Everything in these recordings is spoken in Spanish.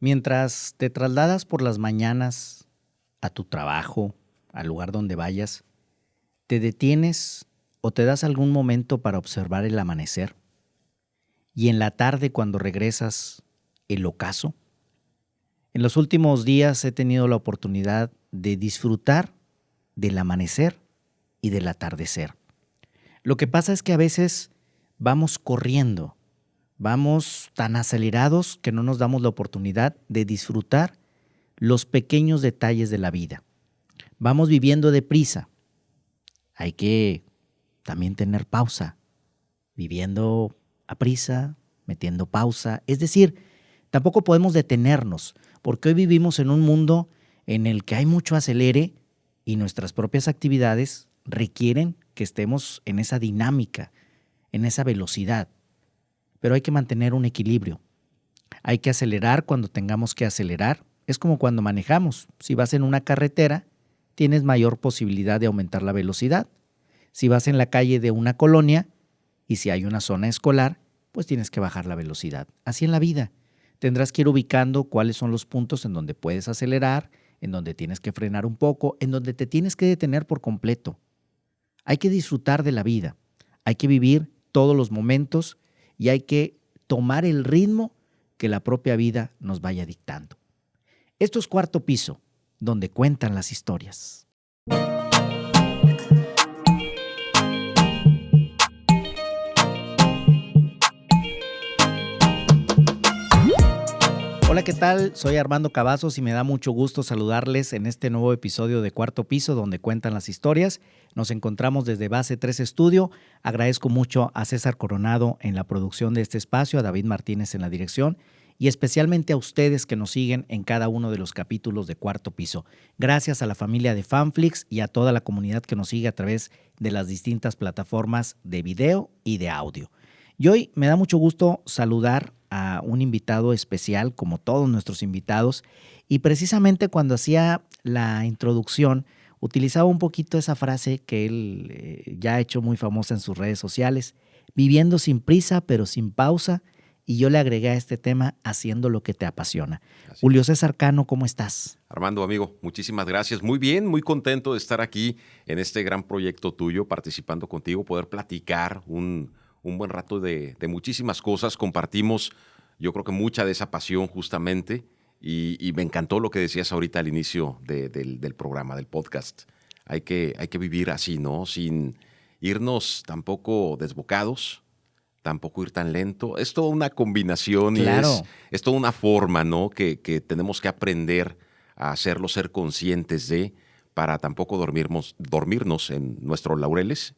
Mientras te trasladas por las mañanas a tu trabajo, al lugar donde vayas, ¿te detienes o te das algún momento para observar el amanecer? Y en la tarde, cuando regresas, el ocaso. En los últimos días he tenido la oportunidad de disfrutar del amanecer y del atardecer. Lo que pasa es que a veces vamos corriendo, vamos tan acelerados que no nos damos la oportunidad de disfrutar los pequeños detalles de la vida. Vamos viviendo deprisa. Hay que también tener pausa, viviendo a prisa, metiendo pausa. Es decir, tampoco podemos detenernos, porque hoy vivimos en un mundo en el que hay mucho acelere y nuestras propias actividades requieren que estemos en esa dinámica, en esa velocidad. Pero hay que mantener un equilibrio. Hay que acelerar cuando tengamos que acelerar. Es como cuando manejamos. Si vas en una carretera, tienes mayor posibilidad de aumentar la velocidad. Si vas en la calle de una colonia y si hay una zona escolar, pues tienes que bajar la velocidad. Así en la vida. Tendrás que ir ubicando cuáles son los puntos en donde puedes acelerar, en donde tienes que frenar un poco, en donde te tienes que detener por completo. Hay que disfrutar de la vida. Hay que vivir todos los momentos y hay que tomar el ritmo que la propia vida nos vaya dictando. Esto es Cuarto Piso, donde cuentan las historias. Hola, ¿qué tal? Soy Armando Cavazos y me da mucho gusto saludarles en este nuevo episodio de Cuarto Piso, donde cuentan las historias. Nos encontramos desde Base 3 Estudio. Agradezco mucho a César Coronado en la producción de este espacio, a David Martínez en la dirección y especialmente a ustedes que nos siguen en cada uno de los capítulos de Cuarto Piso. Gracias a la familia de Fanflix y a toda la comunidad que nos sigue a través de las distintas plataformas de video y de audio. Y hoy me da mucho gusto saludar a un invitado especial, como todos nuestros invitados, y precisamente cuando hacía la introducción, utilizaba un poquito esa frase que él ya ha hecho muy famosa en sus redes sociales, viviendo sin prisa pero sin pausa, y yo le agregué a este tema, haciendo lo que te apasiona. Así. Julio César Cano, ¿cómo estás? Armando, amigo, muchísimas gracias. Muy bien, muy contento de estar aquí en este gran proyecto tuyo, participando contigo, poder platicar un buen rato de muchísimas cosas. Compartimos, yo creo que mucha de esa pasión justamente, y me encantó lo que decías ahorita al inicio del programa, del podcast. Hay que vivir así, ¿no? Sin irnos tampoco desbocados, tampoco ir tan lento. Es toda una combinación. Claro. Y es toda una forma, ¿no? Que tenemos que aprender a hacerlo, ser conscientes de, para tampoco dormirnos en nuestros laureles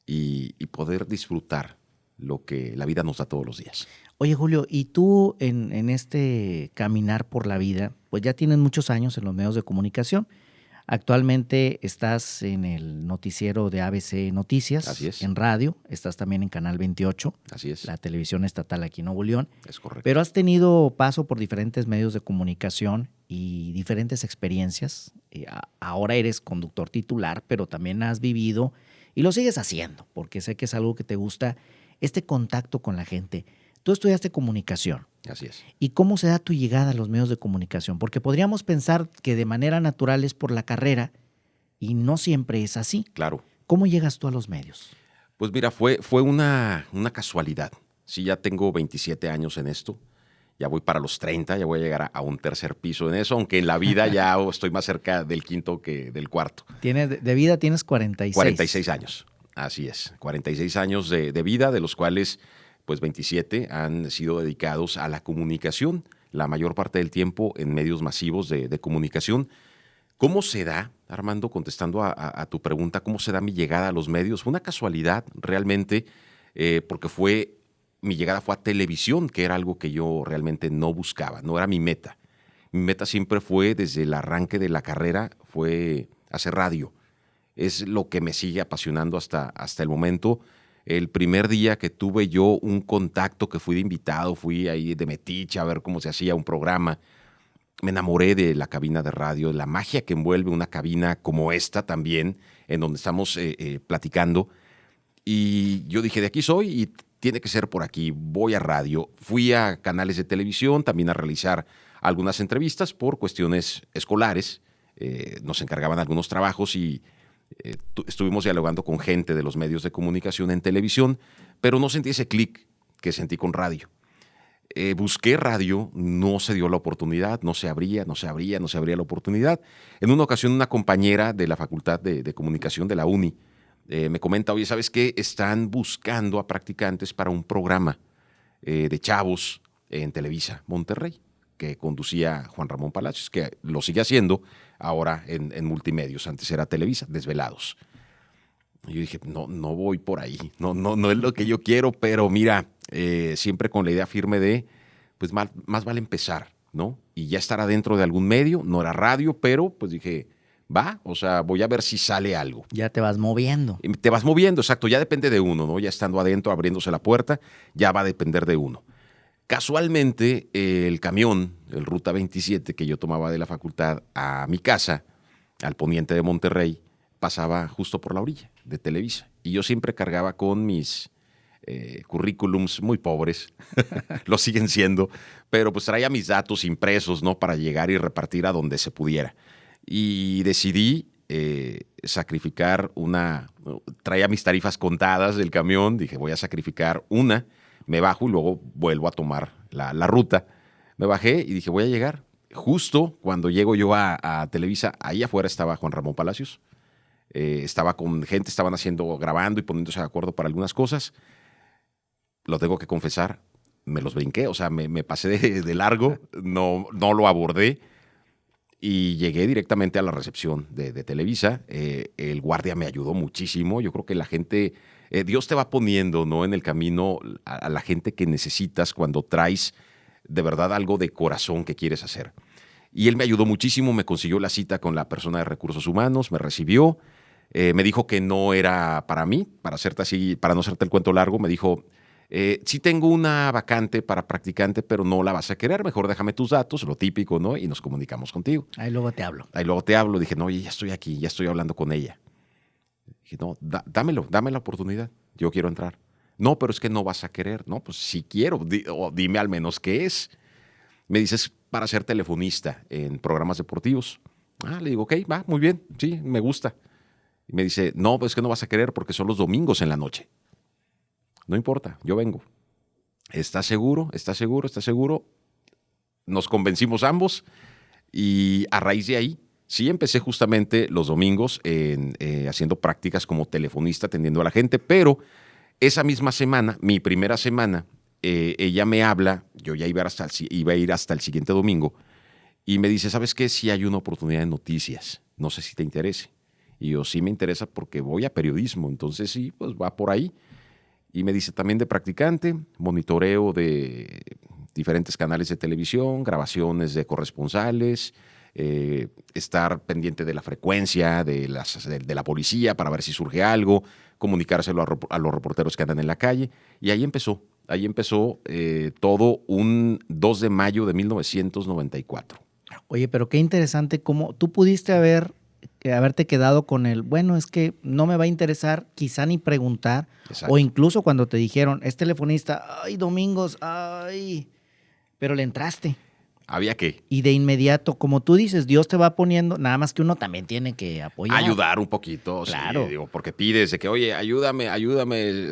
y poder disfrutar lo que la vida nos da todos los días. Oye, Julio, y tú en este caminar por la vida, pues ya tienes muchos años en los medios de comunicación. Actualmente estás en el noticiero de ABC Noticias. Así es. En radio, estás también en Canal 28. Así es. La televisión estatal aquí en Nuevo León. Es correcto. Pero has tenido paso por diferentes medios de comunicación y diferentes experiencias. Ahora eres conductor titular, pero también has vivido y lo sigues haciendo, porque sé que es algo que te gusta, este contacto con la gente. Tú estudiaste comunicación. Así es. ¿Y cómo se da tu llegada a los medios de comunicación? Porque podríamos pensar que de manera natural es por la carrera y no siempre es así. Claro. ¿Cómo llegas tú a los medios? Pues mira, fue una casualidad. Sí, ya tengo 27 años en esto. Ya voy para los 30, ya voy a llegar a un tercer piso en eso, aunque en la vida ya estoy más cerca del quinto que del cuarto. De vida tienes 46. 46 años, así es. 46 años de vida, de los cuales pues 27 han sido dedicados a la comunicación, la mayor parte del tiempo en medios masivos de comunicación. ¿Cómo se da, Armando, contestando a tu pregunta, cómo se da mi llegada a los medios? Fue una casualidad realmente, porque mi llegada fue a televisión, que era algo que yo realmente no buscaba, no era mi meta. Mi meta siempre fue, desde el arranque de la carrera, fue hacer radio. Es lo que me sigue apasionando hasta el momento. El primer día que tuve yo un contacto, que fui de invitado, fui ahí de metiche a ver cómo se hacía un programa, me enamoré de la cabina de radio, de la magia que envuelve una cabina como esta también, en donde estamos platicando. Y yo dije, de aquí soy, y tiene que ser por aquí, voy a radio. Fui a canales de televisión también a realizar algunas entrevistas por cuestiones escolares. Nos encargaban algunos trabajos y estuvimos dialogando con gente de los medios de comunicación en televisión, pero no sentí ese clic que sentí con radio. Busqué radio, no se dio la oportunidad, no se abría la oportunidad. En una ocasión una compañera de la Facultad de Comunicación de la UNI me comenta, oye, ¿sabes qué? Están buscando a practicantes para un programa de chavos en Televisa Monterrey, que conducía Juan Ramón Palacios, que lo sigue haciendo ahora en Multimedios. Antes era Televisa, Desvelados. Y yo dije, no voy por ahí, no es lo que yo quiero, pero mira, siempre con la idea firme de, pues más vale empezar, ¿no? Y ya estar adentro de algún medio, no era radio, pero pues dije, va, o sea, voy a ver si sale algo. Ya te vas moviendo. Y te vas moviendo, exacto, ya depende de uno, ¿no? Ya estando adentro, abriéndose la puerta, ya va a depender de uno. Casualmente, el camión, el Ruta 27 que yo tomaba de la facultad a mi casa, al poniente de Monterrey, pasaba justo por la orilla de Televisa. Y yo siempre cargaba con mis currículums muy pobres, lo siguen siendo, pero pues traía mis datos impresos, ¿no? Para llegar y repartir a donde se pudiera. Y decidí sacrificar traía mis tarifas contadas del camión, dije voy a sacrificar una, me bajo y luego vuelvo a tomar la ruta. Me bajé y dije voy a llegar. Justo cuando llego yo a Televisa, ahí afuera estaba Juan Ramón Palacios, estaba con gente, estaban grabando y poniéndose de acuerdo para algunas cosas. Lo tengo que confesar, me los brinqué, o sea, me pasé de largo, no lo abordé. Y llegué directamente a la recepción de Televisa. El guardia me ayudó muchísimo. Yo creo que la gente, Dios te va poniendo, ¿no? En el camino a la gente que necesitas cuando traes de verdad algo de corazón que quieres hacer. Y él me ayudó muchísimo, me consiguió la cita con la persona de recursos humanos, me recibió, me dijo que no era para mí, para no hacerte el cuento largo, me dijo, sí tengo una vacante para practicante, pero no la vas a querer, mejor déjame tus datos, lo típico, ¿no? Y nos comunicamos contigo. Ahí luego te hablo. Dije, no, ya estoy aquí, ya estoy hablando con ella. Dije, no, dame la oportunidad, yo quiero entrar. No, pero es que no vas a querer. No, pues sí quiero, dime al menos qué es. Me dices, para ser telefonista en programas deportivos. Le digo, ok, va, muy bien, sí, me gusta. Y me dice, no, pues es que no vas a querer porque son los domingos en la noche. No importa, yo vengo. ¿Estás seguro? ¿Estás seguro? ¿Estás seguro? Nos convencimos ambos y a raíz de ahí, sí empecé justamente los domingos haciendo prácticas como telefonista, atendiendo a la gente, pero esa misma semana, mi primera semana, ella me habla, yo ya iba a ir hasta el siguiente domingo, y me dice, ¿sabes qué? Sí hay una oportunidad de noticias, no sé si te interese. Y yo, sí me interesa porque voy a periodismo, entonces sí, pues va por ahí. Y me dice también de practicante, monitoreo de diferentes canales de televisión, grabaciones de corresponsales, estar pendiente de la frecuencia de la policía para ver si surge algo, comunicárselo a los reporteros que andan en la calle. Y ahí empezó todo un 2 de mayo de 1994. Oye, pero qué interesante cómo tú pudiste haberte quedado con el, bueno, es que no me va a interesar quizá ni preguntar. Exacto. O incluso cuando te dijeron, es telefonista, ay, domingos, ay, pero le entraste. Había que. Y de inmediato, como tú dices, Dios te va poniendo, nada más que uno también tiene que apoyar. Ayudar un poquito, claro. Sí, porque pides de que, oye, ayúdame,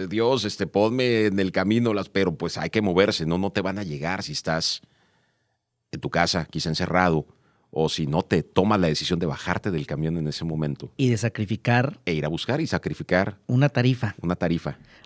Dios, ponme en el camino, pero pues hay que moverse, no te van a llegar si estás en tu casa, quizá encerrado, o si no te tomas la decisión de bajarte del camión en ese momento. Y de sacrificar. E ir a buscar y sacrificar. Una tarifa.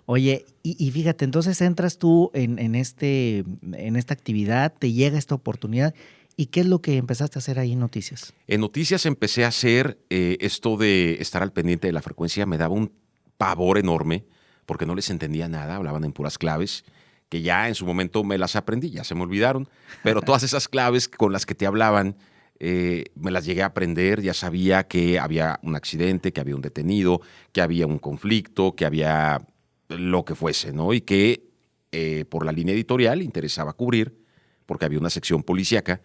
Oye, y fíjate, entonces entras tú en esta actividad, te llega esta oportunidad. ¿Y qué es lo que empezaste a hacer ahí en Noticias? En Noticias empecé a hacer esto de estar al pendiente de la frecuencia. Me daba un pavor enorme porque no les entendía nada, hablaban en puras claves, que ya en su momento me las aprendí, ya se me olvidaron, pero todas esas claves con las que te hablaban, me las llegué a aprender, ya sabía que había un accidente, que había un detenido, que había un conflicto, que había lo que fuese, ¿no? Y que por la línea editorial interesaba cubrir, porque había una sección policíaca.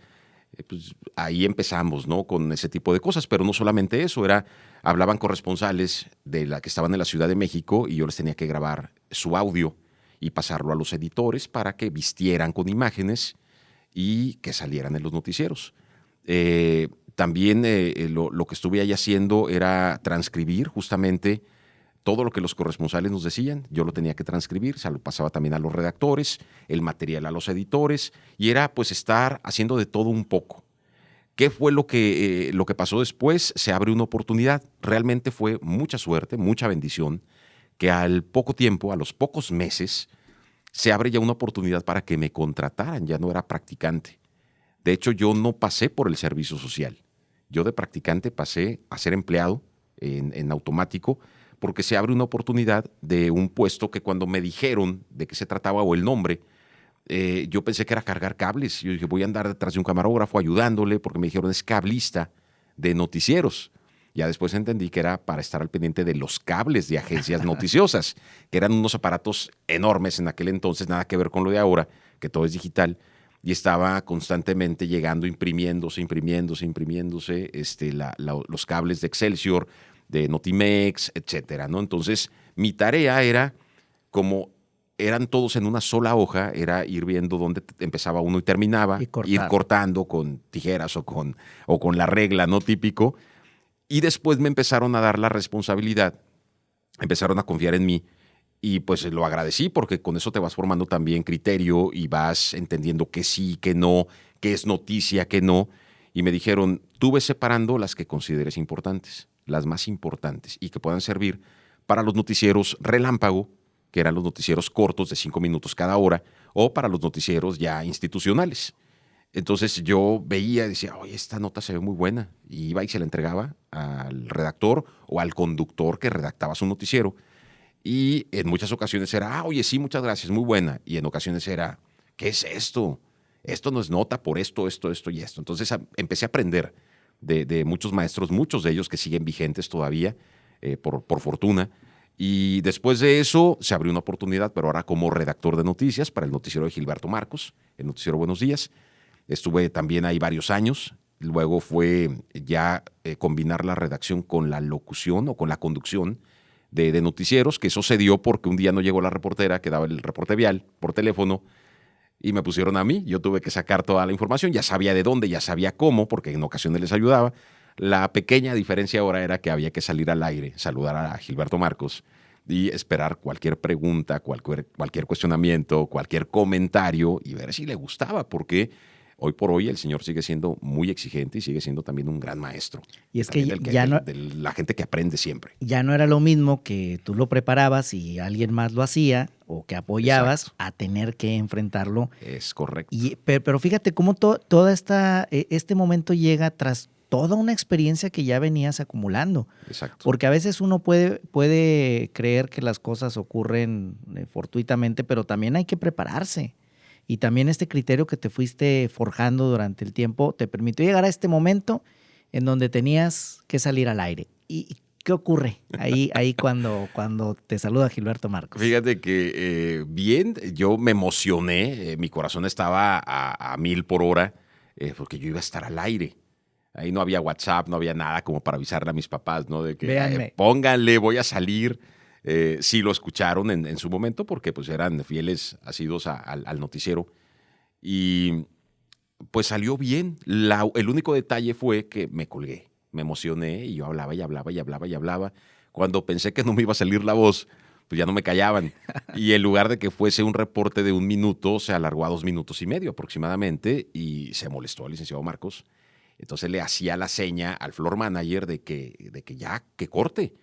Pues ahí empezamos, ¿no? Con ese tipo de cosas, pero no solamente eso, hablaban corresponsales de la que estaban en la Ciudad de México y yo les tenía que grabar su audio y pasarlo a los editores para que vistieran con imágenes y que salieran en los noticieros. También lo que estuve ahí haciendo era transcribir justamente todo lo que los corresponsales nos decían. Yo lo tenía que transcribir, se lo pasaba también a los redactores, el material a los editores, y era pues estar haciendo de todo un poco. ¿Qué fue lo que pasó después? Se abre una oportunidad. Realmente fue mucha suerte, mucha bendición, que al poco tiempo, a los pocos meses, se abre ya una oportunidad para que me contrataran. Ya no era practicante. De hecho, yo no pasé por el servicio social. Yo de practicante pasé a ser empleado en automático, porque se abre una oportunidad de un puesto que cuando me dijeron de qué se trataba o el nombre, yo pensé que era cargar cables. Yo dije, voy a andar detrás de un camarógrafo ayudándole, porque me dijeron es cablista de noticieros. Ya después entendí que era para estar al pendiente de los cables de agencias noticiosas, que eran unos aparatos enormes en aquel entonces, nada que ver con lo de ahora, que todo es digital, y estaba constantemente llegando, imprimiéndose los cables de Excelsior, de Notimex, etcétera, ¿no? Entonces, mi tarea era, como eran todos en una sola hoja, era ir viendo dónde empezaba uno y terminaba, ir cortando con tijeras o con la regla, ¿no? Típico. Y después me empezaron a dar la responsabilidad, empezaron a confiar en mí, y pues lo agradecí, porque con eso te vas formando también criterio y vas entendiendo que sí, que no, que es noticia, que no. Y me dijeron, tú ves separando las que consideres importantes, las más importantes, y que puedan servir para los noticieros relámpago, que eran los noticieros cortos de 5 minutos cada hora, o para los noticieros ya institucionales. Entonces yo veía y decía, oye, esta nota se ve muy buena. Y iba y se la entregaba al redactor o al conductor que redactaba su noticiero. Y en muchas ocasiones era, oye, sí, muchas gracias, muy buena. Y en ocasiones era, ¿qué es esto? Esto no es nota por esto y esto. Entonces empecé a aprender de muchos maestros, muchos de ellos que siguen vigentes todavía, por fortuna. Y después de eso se abrió una oportunidad, pero ahora como redactor de noticias para el noticiero de Gilberto Marcos, el noticiero Buenos Días. Estuve también ahí varios años. Luego fue ya combinar la redacción con la locución o con la conducción de noticieros, que eso se dio porque un día no llegó la reportera que daba el reporte vial por teléfono y me pusieron a mí. Yo tuve que sacar toda la información, ya sabía de dónde, ya sabía cómo, porque en ocasiones les ayudaba. La pequeña diferencia ahora era que había que salir al aire, saludar a Gilberto Marcos y esperar cualquier pregunta, cualquier cuestionamiento, cualquier comentario y ver si le gustaba, porque hoy por hoy el señor sigue siendo muy exigente y sigue siendo también un gran maestro. Y es que de la gente que aprende siempre. Ya no era lo mismo que tú lo preparabas y alguien más lo hacía o que apoyabas. Exacto. A tener que enfrentarlo. Es correcto. Pero fíjate cómo este momento llega tras toda una experiencia que ya venías acumulando. Exacto. Porque a veces uno puede creer que las cosas ocurren fortuitamente, pero también hay que prepararse. Y también este criterio que te fuiste forjando durante el tiempo te permitió llegar a este momento en donde tenías que salir al aire. ¿Y qué ocurre ahí cuando te saluda Gilberto Marcos? Fíjate que bien, yo me emocioné, mi corazón estaba a 1000 por hora, porque yo iba a estar al aire. Ahí no había WhatsApp, no había nada como para avisarle a mis papás, ¿no? De que pónganle, voy a salir. Sí lo escucharon en su momento porque pues eran fieles, asiduos al noticiero. Y pues salió bien. El único detalle fue que me colgué, me emocioné y yo hablaba y hablaba y hablaba y hablaba. Cuando pensé que no me iba a salir la voz, pues ya no me callaban. Y en lugar de que fuese un reporte de 1 minuto, se alargó a 2 minutos y medio aproximadamente y se molestó el licenciado Marcos. Entonces le hacía la seña al floor manager de que ya, que corte.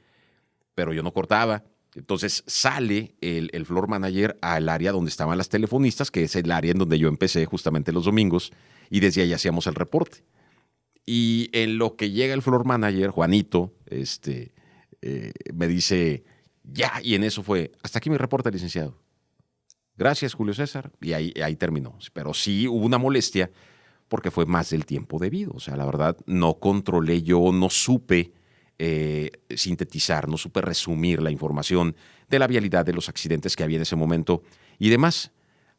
Pero yo no cortaba. Entonces sale el floor manager al área donde estaban las telefonistas, que es el área en donde yo empecé justamente los domingos, y desde ahí hacíamos el reporte. Y en lo que llega el floor manager, Juanito, me dice, ya, y en eso fue, hasta aquí mi reporte, licenciado. Gracias, Julio César. Y ahí terminó. Pero sí hubo una molestia porque fue más del tiempo debido. O sea, la verdad, no controlé yo, no supe sintetizar, no supe resumir la información de la vialidad, de los accidentes que había en ese momento y demás.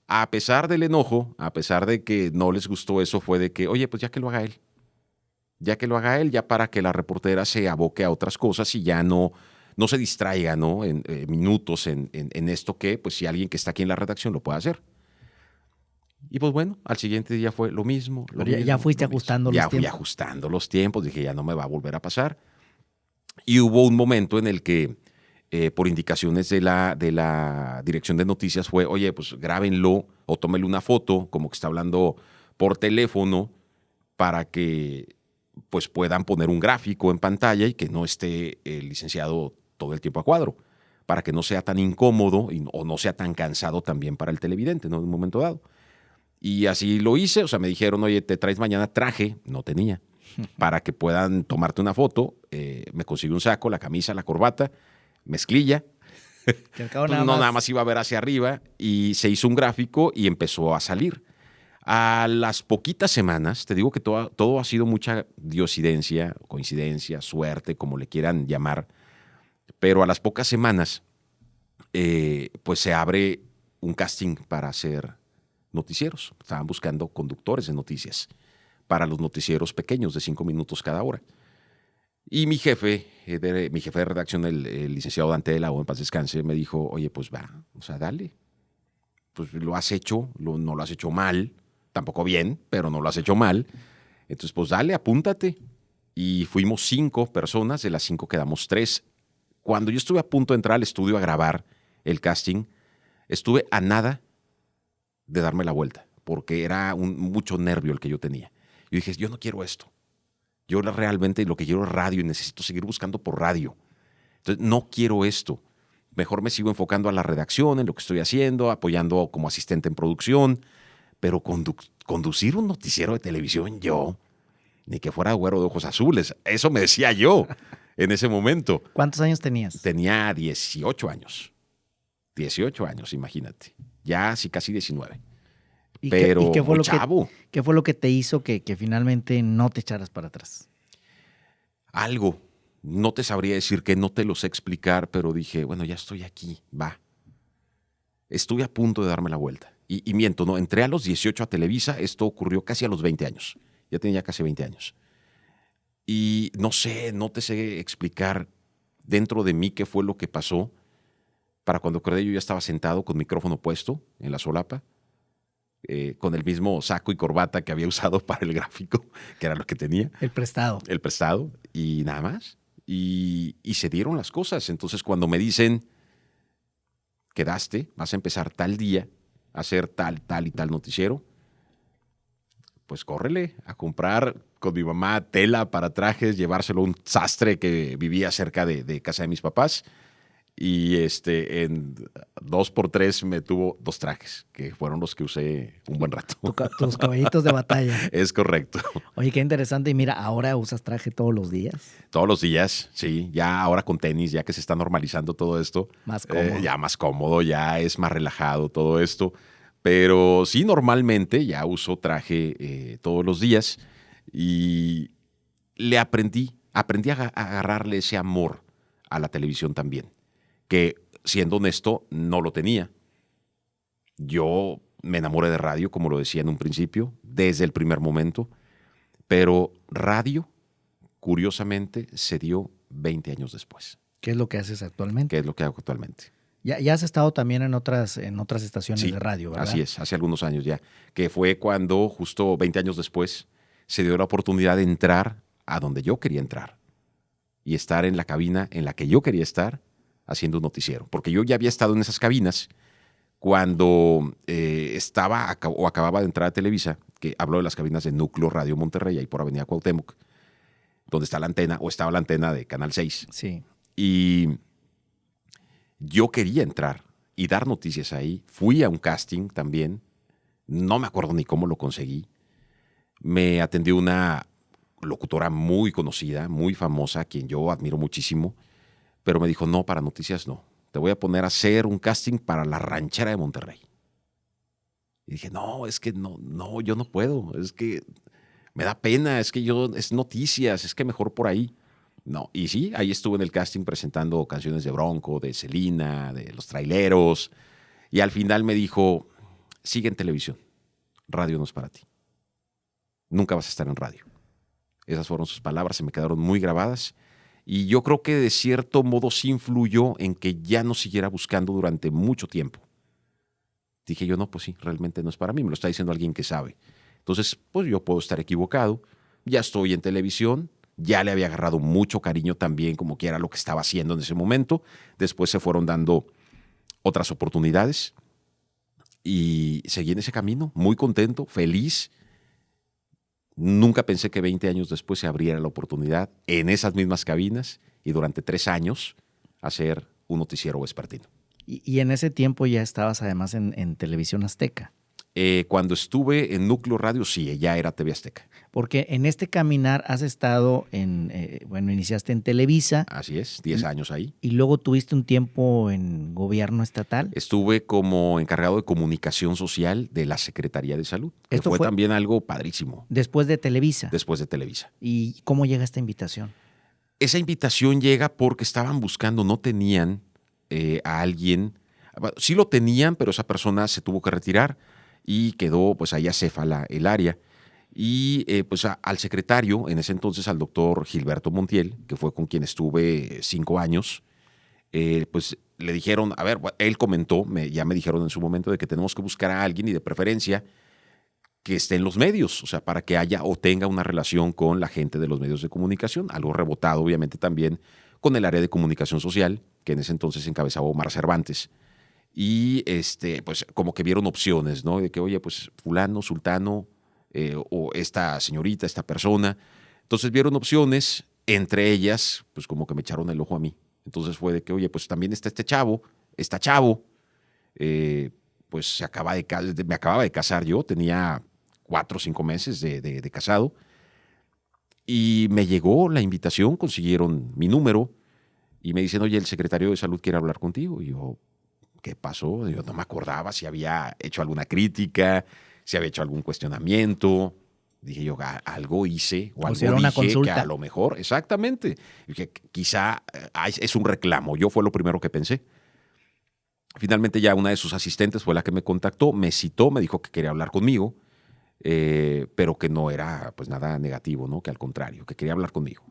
A pesar del enojo, a pesar de que no les gustó eso, fue de que, oye, pues ya que lo haga él, ya para que la reportera se aboque a otras cosas y ya no no se distraiga, ¿no? En minutos en esto que, pues si alguien que está aquí en la redacción lo puede hacer. Y pues bueno, al siguiente día fue lo mismo. Pero ya fuiste ajustando los Ya fui tiempos. ajustando los tiempos, dije, ya no me va a volver a pasar. Y hubo un momento en el que, por indicaciones de la dirección de noticias, fue, oye, pues grábenlo o tómenle una foto, como que está hablando por teléfono, para que pues puedan poner un gráfico en pantalla y que no esté el licenciado todo el tiempo a cuadro, para que no sea tan incómodo o no sea tan cansado también para el televidente, ¿no? En un momento dado. Y así lo hice, o sea, me dijeron, oye, te traes mañana traje, no tenía, para que puedan tomarte una foto. Me consigo un saco, la camisa, la corbata, mezclilla. Que al cabo Pues nada más iba a ver hacia arriba y se hizo un gráfico y empezó a salir. A las poquitas semanas, te digo que todo ha sido mucha diosidencia, coincidencia, suerte, como le quieran llamar, pero a las pocas semanas, pues se abre un casting para hacer noticieros. Estaban buscando conductores de noticias para los noticieros pequeños de 5 minutos cada hora. Y mi jefe de redacción, el licenciado Dante de la O, en paz descanse, me dijo, oye, pues va, o sea, dale. Pues lo has hecho, no lo has hecho mal, tampoco bien, pero no lo has hecho mal. Entonces, pues dale, apúntate. Y fuimos 5 personas, de las 5 quedamos 3. Cuando yo estuve a punto de entrar al estudio a grabar el casting, estuve a nada de darme la vuelta, porque era mucho nervio el que yo tenía. Yo dije, yo no quiero esto. Yo realmente lo que quiero es radio y necesito seguir buscando por radio. Entonces, no quiero esto. Mejor me sigo enfocando a la redacción, en lo que estoy haciendo, apoyando como asistente en producción, pero conducir un noticiero de televisión yo, ni que fuera güero de ojos azules, eso me decía yo en ese momento. ¿Cuántos años tenías? Tenía 18 años. 18 años, imagínate. Ya casi 19. Pero qué fue chavo. ¿Qué fue lo que te hizo que finalmente no te echaras para atrás? Algo. No te sabría decir que no te lo sé explicar, pero dije, bueno, ya estoy aquí, va. Estuve a punto de darme la vuelta. Y miento, no, entré a los 18 a Televisa, esto ocurrió casi a los 20 años. Ya tenía casi 20 años. Y no sé, no te sé explicar dentro de mí qué fue lo que pasó. Para cuando acordé, yo ya estaba sentado con micrófono puesto en la solapa, con el mismo saco y corbata que había usado para el gráfico, que era lo que tenía. El prestado. El prestado, y nada más. Y se dieron las cosas. Entonces, cuando me dicen, quedaste, vas a empezar tal día a hacer tal y tal noticiero, pues córrele a comprar con mi mamá tela para trajes, llevárselo a un sastre que vivía cerca de casa de mis papás. Y en 2x3 me tuvo 2 trajes, que fueron los que usé un buen rato. Tus caballitos de batalla. Es correcto. Oye, qué interesante. Y mira, ahora usas traje todos los días. Todos los días, sí. Ya ahora con tenis, ya que se está normalizando todo esto. Más cómodo. Ya más cómodo, ya es más relajado todo esto. Pero sí, normalmente ya uso traje todos los días. Y le aprendí a agarrarle ese amor a la televisión también, que siendo honesto no lo tenía. Yo me enamoré de radio, como lo decía en un principio, desde el primer momento, pero radio, curiosamente, se dio 20 años después. ¿Qué es lo que haces actualmente? ¿Qué es lo que hago actualmente? Ya has estado también en otras estaciones de radio, ¿verdad? Así es, hace algunos años ya, que fue cuando justo 20 años después se dio la oportunidad de entrar a donde yo quería entrar y estar en la cabina en la que yo quería estar haciendo un noticiero. Porque yo ya había estado en esas cabinas cuando acababa de entrar a Televisa, que hablo de las cabinas de Núcleo Radio Monterrey, ahí por Avenida Cuauhtémoc, donde está la antena, o estaba la antena de Canal 6. Sí. Y yo quería entrar y dar noticias ahí. Fui a un casting también. No me acuerdo ni cómo lo conseguí. Me atendió una locutora muy conocida, muy famosa, a quien yo admiro muchísimo, pero me dijo, no, para noticias no. Te voy a poner a hacer un casting para La Ranchera de Monterrey. Y dije, no, es que no, yo no puedo. Es que me da pena, es noticias, es que mejor por ahí. No, y sí, ahí estuve en el casting presentando canciones de Bronco, de Selena, de Los Traileros. Y al final me dijo, sigue en televisión, radio no es para ti. Nunca vas a estar en radio. Esas fueron sus palabras, se me quedaron muy grabadas. Y yo creo que de cierto modo sí influyó en que ya no siguiera buscando durante mucho tiempo. Dije yo, no, pues sí, realmente no es para mí, me lo está diciendo alguien que sabe. Entonces, pues yo puedo estar equivocado, ya estoy en televisión, ya le había agarrado mucho cariño también, como que era lo que estaba haciendo en ese momento. Después se fueron dando otras oportunidades y seguí en ese camino, muy contento, feliz. Nunca pensé que 20 años después se abriera la oportunidad en esas mismas cabinas y durante 3 años hacer un noticiero vespertino. Y en ese tiempo ya estabas además en Televisión Azteca. Cuando estuve en Núcleo Radio, sí, ya era TV Azteca. Porque en este caminar has estado iniciaste en Televisa. Así es, 10 años ahí. Y luego tuviste un tiempo en gobierno estatal. Estuve como encargado de comunicación social de la Secretaría de Salud. Que Esto fue fue también algo padrísimo. Después de Televisa. Después de Televisa. ¿Y cómo llega esta invitación? Esa invitación llega porque estaban buscando, no tenían a alguien. Sí lo tenían, pero esa persona se tuvo que retirar y quedó pues ahí acéfala el área. Y pues al secretario, en ese entonces al doctor Gilberto Montiel, que fue con quien estuve 5 años, pues le dijeron, a ver, él comentó, ya me dijeron en su momento de que tenemos que buscar a alguien y de preferencia que esté en los medios, o sea, para que haya o tenga una relación con la gente de los medios de comunicación, algo rebotado obviamente también con el área de comunicación social, que en ese entonces encabezaba Omar Cervantes. Y pues como que vieron opciones, ¿no? De que, oye, pues fulano, sultano, o esta señorita, esta persona. Entonces vieron opciones, entre ellas, pues como que me echaron el ojo a mí. Entonces fue de que, oye, pues también está este chavo, pues me acababa de casar yo, tenía 4 o 5 meses de casado, y me llegó la invitación, consiguieron mi número, y me dicen, oye, el secretario de Salud quiere hablar contigo. Y yo, ¿qué pasó? Yo no me acordaba si había hecho alguna crítica, si había hecho algún cuestionamiento. Dije yo, algo hice o algo era una dije consulta. que a lo mejor, exactamente, que quizá es un reclamo. Yo fue lo primero que pensé. Finalmente ya una de sus asistentes fue la que me contactó, me citó, me dijo que quería hablar conmigo, pero que no era pues nada negativo, ¿no? Que al contrario, que quería hablar conmigo.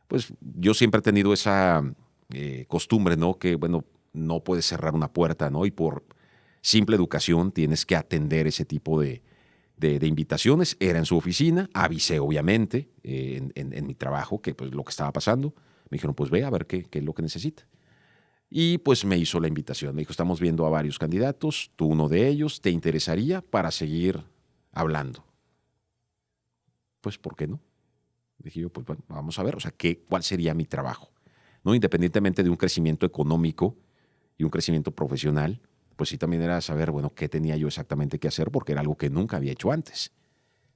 Pues yo siempre he tenido esa costumbre, ¿no? Que bueno, no puedes cerrar una puerta, ¿no? Y por simple educación tienes que atender ese tipo de invitaciones. Era en su oficina, avisé obviamente en mi trabajo que pues lo que estaba pasando. Me dijeron, pues ve a ver qué es lo que necesita. Y pues me hizo la invitación. Me dijo, estamos viendo a varios candidatos, tú uno de ellos, ¿te interesaría para seguir hablando? Pues, ¿por qué no? Dije yo, pues bueno, vamos a ver, o sea, ¿cuál sería mi trabajo? ¿No? Independientemente de un crecimiento económico y un crecimiento profesional, pues sí también era saber, bueno, qué tenía yo exactamente que hacer, porque era algo que nunca había hecho antes.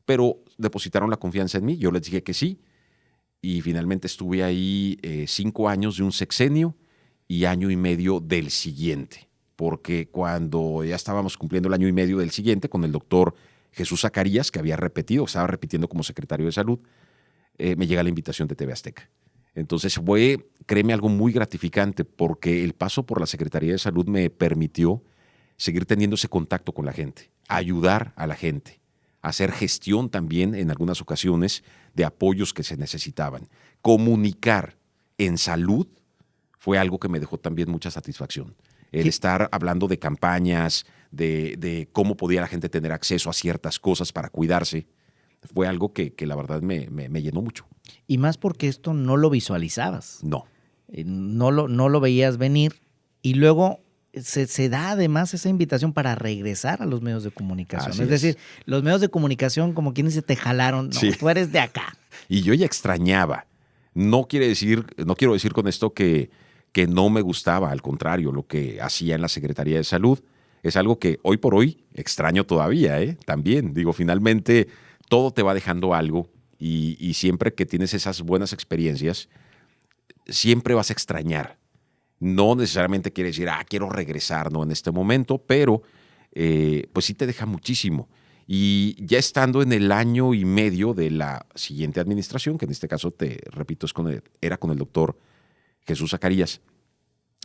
Pero depositaron la confianza en mí, yo les dije que sí, y finalmente estuve ahí 5 años de un sexenio y año y medio del siguiente, porque cuando ya estábamos cumpliendo el año y medio del siguiente con el doctor Jesús Zacarías, que estaba repitiendo como secretario de Salud, me llega la invitación de TV Azteca. Entonces fue, créeme, algo muy gratificante, porque el paso por la Secretaría de Salud me permitió seguir teniendo ese contacto con la gente, ayudar a la gente, hacer gestión también en algunas ocasiones de apoyos que se necesitaban. Comunicar en salud fue algo que me dejó también mucha satisfacción. El estar hablando de campañas, de cómo podía la gente tener acceso a ciertas cosas para cuidarse, fue algo que la verdad me llenó mucho. Y más porque esto no lo visualizabas. No. No lo veías venir. Y luego se da además esa invitación para regresar a los medios de comunicación. Así es decir, los medios de comunicación, como quien dice, te jalaron. No, sí. Tú eres de acá. Y yo ya extrañaba. No quiero decir con esto que no me gustaba, al contrario, lo que hacía en la Secretaría de Salud es algo que hoy por hoy extraño todavía, también. Digo, finalmente todo te va dejando algo y siempre que tienes esas buenas experiencias, siempre vas a extrañar. No necesariamente quiere decir, quiero regresar, ¿no? En este momento, pero pues sí te deja muchísimo. Y ya estando en el año y medio de la siguiente administración, que en este caso, te repito, era con el doctor Jesús Zacarías,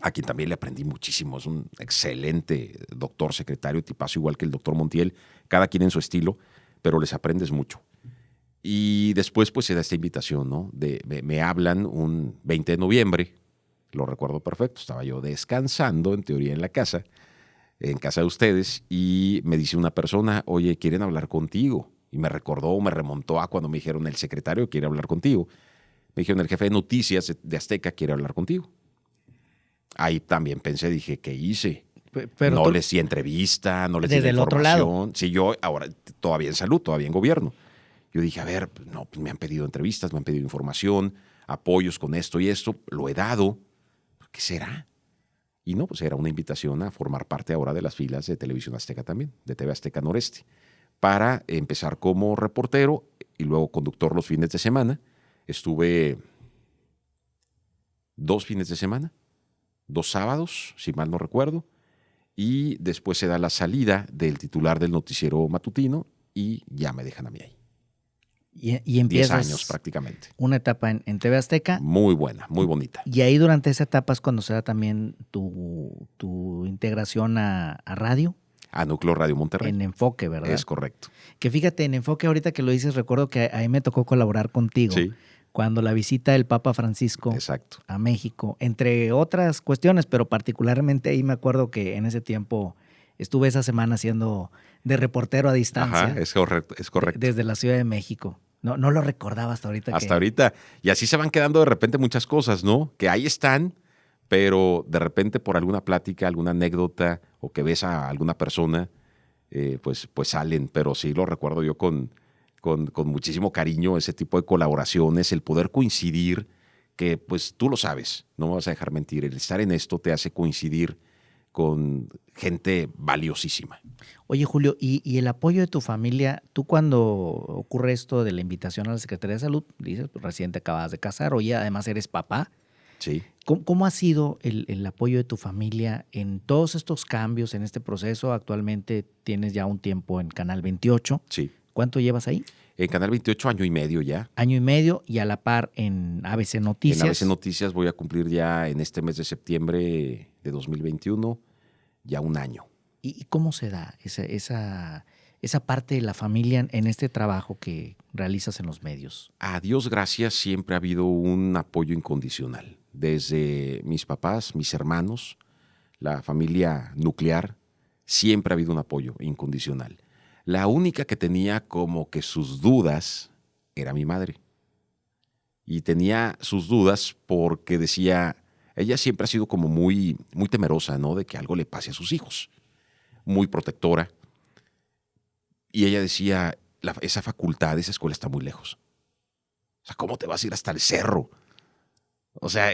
a quien también le aprendí muchísimo. Es un excelente doctor, secretario, tipazo, igual que el doctor Montiel, cada quien en su estilo, pero les aprendes mucho. Y después pues se da esta invitación, ¿no? Me hablan un 20 de noviembre, lo recuerdo perfecto, estaba yo descansando en teoría en la casa, en casa de ustedes, y me dice una persona, oye, quieren hablar contigo. Y me recordó, me remontó a cuando me dijeron, el secretario quiere hablar contigo. Me dijeron, el jefe de noticias de Azteca quiere hablar contigo. Ahí también pensé, dije, ¿qué hice? Pero no tú, les di entrevista, no les di desde la el otro lado. información. Sí, yo ahora todavía en salud, todavía en gobierno. Yo dije, a ver, no, pues me han pedido entrevistas, me han pedido información, apoyos con esto y esto, lo he dado. ¿Qué será? Y no, pues era una invitación a formar parte ahora de las filas de Televisión Azteca también, de TV Azteca Noreste, para empezar como reportero y luego conductor los fines de semana. Estuve 2 fines de semana, 2 sábados, si mal no recuerdo, y después se da la salida del titular del noticiero matutino y ya me dejan a mí ahí. Y 10 empiezas años prácticamente. una etapa en TV Azteca. Muy buena, muy bonita. Y ahí durante esa etapa es cuando se da también tu integración a radio. A Núcleo Radio Monterrey. En Enfoque, ¿verdad? Es correcto. Que fíjate, en Enfoque, ahorita que lo dices, recuerdo que ahí me tocó colaborar contigo. Sí. Cuando la visita del Papa Francisco Exacto. a México, entre otras cuestiones, pero particularmente ahí me acuerdo que en ese tiempo estuve esa semana siendo de reportero a distancia. Ajá, es correcto. Es correcto. Desde la Ciudad de México. No lo recordaba hasta ahorita. Hasta ahorita. Y así se van quedando de repente muchas cosas, ¿no? Que ahí están, pero de repente por alguna plática, alguna anécdota o que ves a alguna persona, pues salen. Pero sí lo recuerdo yo con muchísimo cariño, ese tipo de colaboraciones, el poder coincidir, que pues tú lo sabes, no me vas a dejar mentir, el estar en esto te hace coincidir con gente valiosísima. Oye, Julio, ¿y el apoyo de tu familia? Tú cuando ocurre esto de la invitación a la Secretaría de Salud, dices, pues, recién te acabas de casar, oye, además eres papá. Sí. ¿Cómo ha sido el apoyo de tu familia en todos estos cambios, en este proceso? Actualmente tienes ya un tiempo en Canal 28. Sí. ¿Cuánto llevas ahí? En Canal 28, año y medio ya. Año y medio, y a la par en ABC Noticias. En ABC Noticias voy a cumplir ya en este mes de septiembre de 2021 ya un año. ¿Y cómo se da esa parte de la familia en este trabajo que realizas en los medios? A Dios gracias, siempre ha habido un apoyo incondicional. Desde mis papás, mis hermanos, la familia nuclear, siempre ha habido un apoyo incondicional. La única que tenía como que sus dudas era mi madre. Y tenía sus dudas porque decía, ella siempre ha sido como muy, muy temerosa, ¿no? De que algo le pase a sus hijos. Muy protectora. Y ella decía, esa facultad, esa escuela está muy lejos. O sea, ¿cómo te vas a ir hasta el cerro? O sea,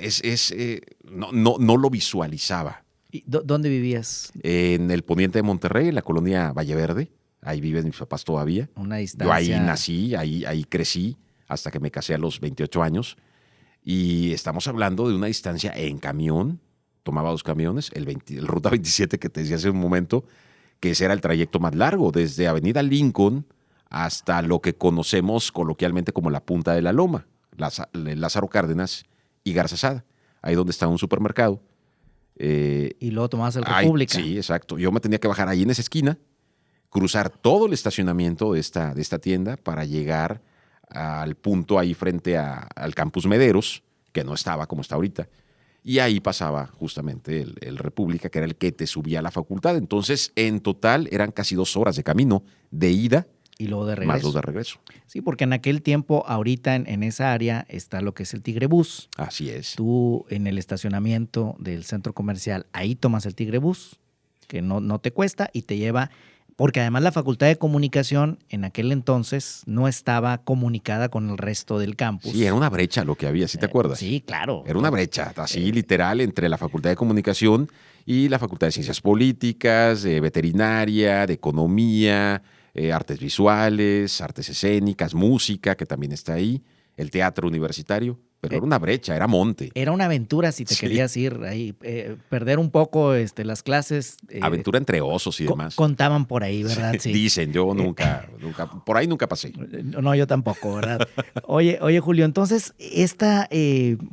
no lo visualizaba. ¿Y dónde vivías? En el poniente de Monterrey, en la colonia Valle Verde. Ahí viven mis papás todavía. Una distancia. Yo ahí nací, ahí crecí hasta que me casé a los 28 años. Y estamos hablando de una distancia en camión. Tomaba 2 camiones, el Ruta 27 que te decía hace un momento, que ese era el trayecto más largo, desde Avenida Lincoln hasta lo que conocemos coloquialmente como la Punta de la Loma, Lázaro Cárdenas y Garza Sada, ahí donde está un supermercado. Y luego tomabas el República. Sí, exacto. Yo me tenía que bajar ahí en esa esquina, cruzar todo el estacionamiento de esta tienda para llegar al punto ahí frente al Campus Mederos, que no estaba como está ahorita. Y ahí pasaba justamente el República, que era el que te subía a la facultad. Entonces, en total, eran casi 2 horas de camino de ida. Y luego de regreso. Más 2 de regreso. Sí, porque en aquel tiempo, ahorita en esa área, está lo que es el Tigrebús. Así es. Tú en el estacionamiento del centro comercial, ahí tomas el Tigrebús, que no te cuesta y te lleva... Porque además la Facultad de Comunicación en aquel entonces no estaba comunicada con el resto del campus. Sí, era una brecha lo que había, ¿sí te acuerdas? Sí, claro. Era una brecha, así literal, entre la Facultad de Comunicación y la Facultad de Ciencias Políticas, de Veterinaria, de Economía, Artes Visuales, Artes Escénicas, Música, que también está ahí, el Teatro Universitario. pero era una brecha, era monte. Era una aventura si te querías ir ahí, perder un poco las clases. Aventura entre osos y demás. Contaban por ahí, ¿verdad? Sí. Dicen, yo nunca, por ahí nunca pasé. No, yo tampoco, ¿verdad? Oye, Julio, entonces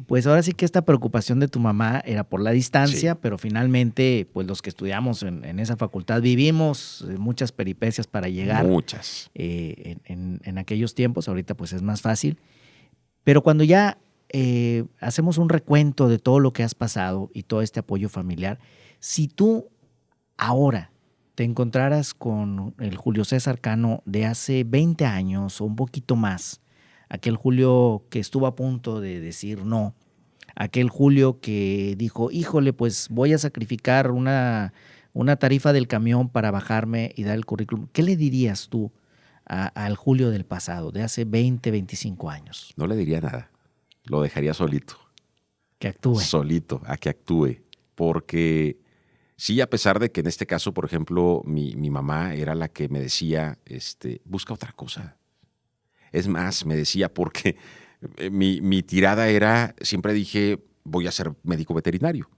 pues ahora sí que esta preocupación de tu mamá era por la distancia, pero finalmente, pues los que estudiamos en esa facultad vivimos muchas peripecias para llegar. Muchas. En aquellos tiempos, ahorita pues es más fácil. Pero cuando ya hacemos un recuento de todo lo que has pasado y todo este apoyo familiar, si tú ahora te encontraras con el Julio César Cano de hace 20 años o un poquito más, aquel Julio que estuvo a punto de decir no, aquel Julio que dijo, híjole, pues voy a sacrificar una tarifa del camión para bajarme y dar el currículum, ¿qué le dirías tú al Julio del pasado, de hace 20, 25 años? No le diría nada. Lo dejaría solito. Que actúe. Solito, a que actúe. Porque sí, a pesar de que en este caso, por ejemplo, mi mamá era la que me decía, busca otra cosa. Es más, me decía, porque mi tirada era, siempre dije, voy a ser médico veterinario.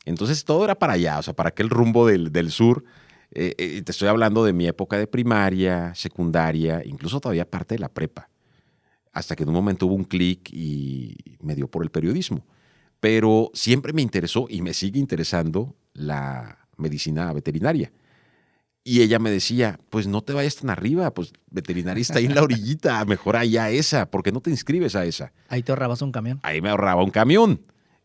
Entonces todo era para allá, o sea, para aquel rumbo del sur. Te estoy hablando de mi época de primaria, secundaria, incluso todavía parte de la prepa. Hasta que en un momento hubo un clic y me dio por el periodismo. Pero siempre me interesó y me sigue interesando la medicina veterinaria. Y ella me decía, pues no te vayas tan arriba, pues veterinaria está ahí en la orillita, mejor allá esa, ¿por qué no te inscribes a esa? Ahí te ahorrabas un camión. Ahí me ahorraba un camión.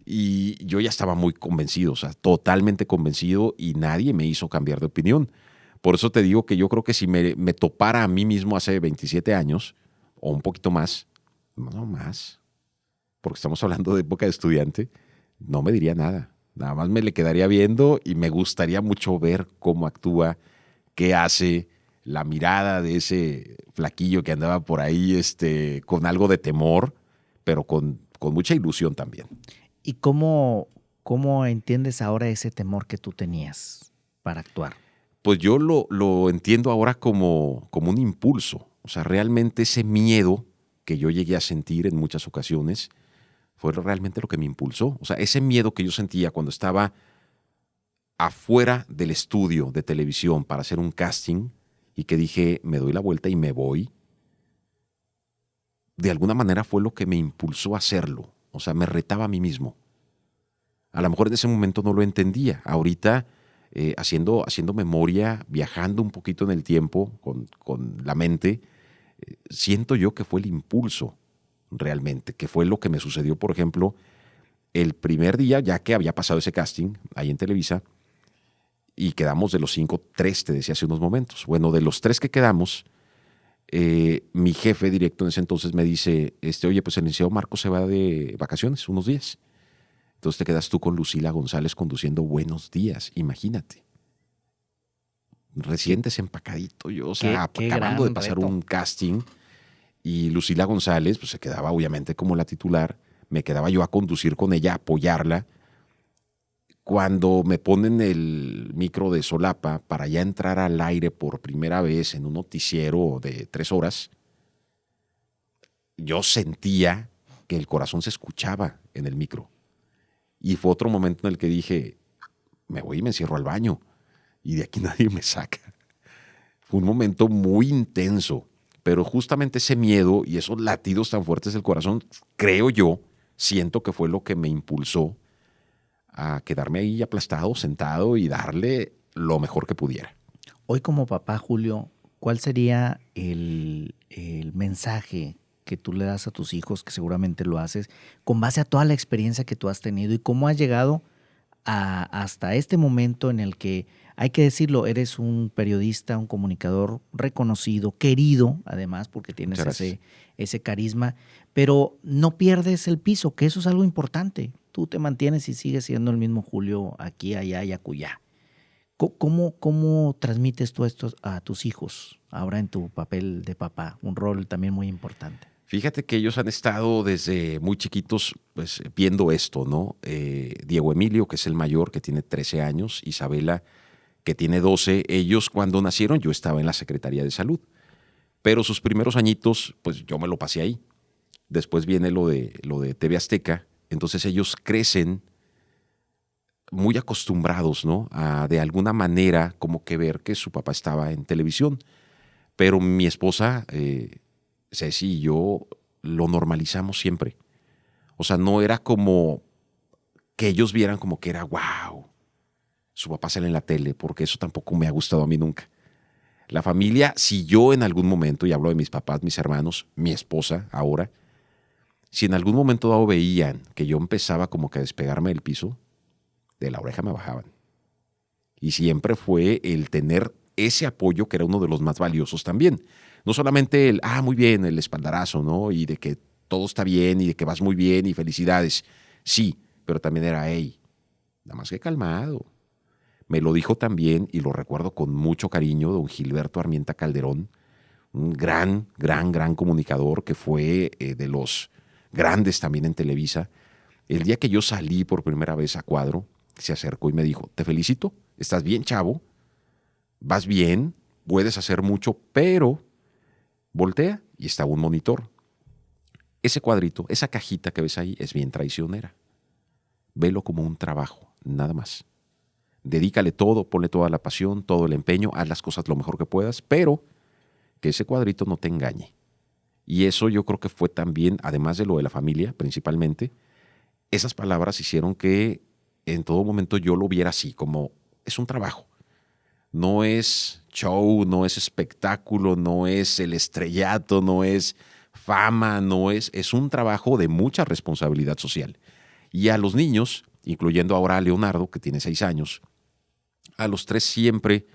Y yo ya estaba muy convencido, o sea, totalmente convencido y nadie me hizo cambiar de opinión. Por eso te digo que yo creo que si me topara a mí mismo hace 27 años, o un poquito más, no más, porque estamos hablando de época de estudiante, no me diría nada. Nada más me le quedaría viendo y me gustaría mucho ver cómo actúa, qué hace, la mirada de ese flaquillo que andaba por ahí con algo de temor, pero con mucha ilusión también. ¿Y cómo entiendes ahora ese temor que tú tenías para actuar? Pues yo lo entiendo ahora como un impulso. O sea, realmente ese miedo que yo llegué a sentir en muchas ocasiones fue realmente lo que me impulsó. O sea, ese miedo que yo sentía cuando estaba afuera del estudio de televisión para hacer un casting y que dije, me doy la vuelta y me voy, de alguna manera fue lo que me impulsó a hacerlo. O sea, me retaba a mí mismo. A lo mejor en ese momento no lo entendía. Ahorita, haciendo memoria, viajando un poquito en el tiempo con la mente, siento yo que fue el impulso realmente, que fue lo que me sucedió, por ejemplo, el primer día, ya que había pasado ese casting ahí en Televisa, y quedamos de los 5, 3, te decía hace unos momentos. Bueno, de los 3 que quedamos, mi jefe directo en ese entonces me dice, oye, pues el licenciado Marcos se va de vacaciones unos días. Entonces te quedas tú con Lucila González conduciendo Buenos Días, imagínate. Recién desempacadito yo, o sea, acabando de pasar un casting, y Lucila González pues se quedaba obviamente como la titular, me quedaba yo a conducir con ella, a apoyarla. Cuando me ponen el micro de solapa para ya entrar al aire por primera vez en un noticiero de 3 horas, yo sentía que el corazón se escuchaba en el micro. Y fue otro momento en el que dije, me voy y me encierro al baño y de aquí nadie me saca. Fue un momento muy intenso, pero justamente ese miedo y esos latidos tan fuertes del corazón, creo yo, siento que fue lo que me impulsó a quedarme ahí aplastado, sentado y darle lo mejor que pudiera. Hoy como papá, Julio, ¿cuál sería el mensaje que tú le das a tus hijos, que seguramente lo haces, con base a toda la experiencia que tú has tenido y cómo has llegado hasta este momento en el que, hay que decirlo, eres un periodista, un comunicador reconocido, querido además, porque tienes ese carisma, pero no pierdes el piso, que eso es algo importante. Tú te mantienes y sigues siendo el mismo Julio aquí, allá y acullá. ¿Cómo transmites tú esto a tus hijos ahora en tu papel de papá? Un rol también muy importante. Fíjate que ellos han estado desde muy chiquitos pues, viendo esto, ¿no? Diego Emilio, que es el mayor, que tiene 13 años, Isabela, que tiene 12. Ellos cuando nacieron yo estaba en la Secretaría de Salud, pero sus primeros añitos pues yo me lo pasé ahí. después viene lo de TV Azteca, entonces ellos crecen muy acostumbrados, ¿no? A de alguna manera como que ver que su papá estaba en televisión. Pero mi esposa, Ceci y yo lo normalizamos siempre. O sea, no era como que ellos vieran como que era, wow, su papá sale en la tele, porque eso tampoco me ha gustado a mí nunca. La familia, si yo en algún momento, y hablo de mis papás, mis hermanos, mi esposa ahora, si en algún momento dado veían que yo empezaba como que a despegarme del piso, de la oreja me bajaban. Y siempre fue el tener ese apoyo que era uno de los más valiosos también. No solamente el, muy bien, el espaldarazo, ¿no? Y de que todo está bien y de que vas muy bien y felicidades. Sí, pero también era, hey, nada más que calmado. Me lo dijo también, y lo recuerdo con mucho cariño, don Gilberto Armienta Calderón, un gran comunicador que fue de los grandes también en Televisa. El día que yo salí por primera vez a cuadro, se acercó y me dijo, te felicito, estás bien, chavo, vas bien, puedes hacer mucho, pero voltea y está un monitor. Ese cuadrito, esa cajita que ves ahí es bien traicionera. Velo como un trabajo, nada más. Dedícale todo, ponle toda la pasión, todo el empeño, haz las cosas lo mejor que puedas, pero que ese cuadrito no te engañe. Y eso yo creo que fue también, además de lo de la familia principalmente, esas palabras hicieron que en todo momento yo lo viera así, como es un trabajo. No es show, no es espectáculo, no es el estrellato, no es fama, es un trabajo de mucha responsabilidad social. Y a los niños, incluyendo ahora a Leonardo, que tiene 6 años, a los 3 siempre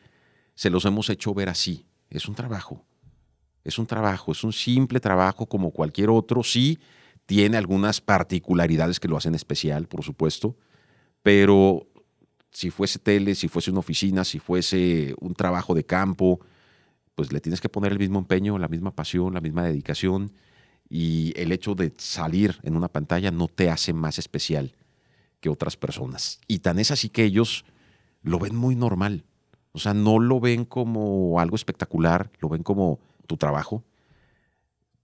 se los hemos hecho ver así. Es un trabajo, es un trabajo, es un simple trabajo como cualquier otro. Sí, tiene algunas particularidades que lo hacen especial, por supuesto, pero si fuese tele, si fuese una oficina, si fuese un trabajo de campo, pues le tienes que poner el mismo empeño, la misma pasión, la misma dedicación, y el hecho de salir en una pantalla no te hace más especial que otras personas. Y tan es así que ellos lo ven muy normal. O sea, no lo ven como algo espectacular, lo ven como tu trabajo.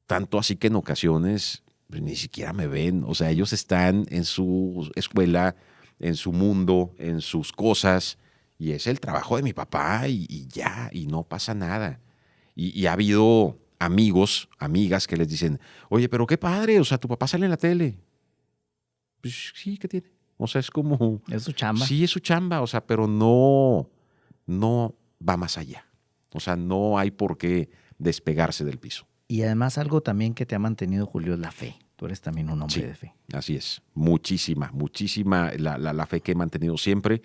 Tanto así que en ocasiones pues, ni siquiera me ven. O sea, ellos están en su escuela, en su mundo, en sus cosas, y es el trabajo de mi papá y ya, y no pasa nada. Y ha habido amigos, amigas que les dicen, oye, pero qué padre, o sea, tu papá sale en la tele. Pues sí, ¿qué tiene? O sea, es como... Es su chamba. Sí, es su chamba, o sea, pero no va más allá. O sea, no hay por qué despegarse del piso. Y además algo también que te ha mantenido, Julio, es la fe. Tú eres también un hombre Sí, de fe. así es. Muchísima la fe que he mantenido siempre.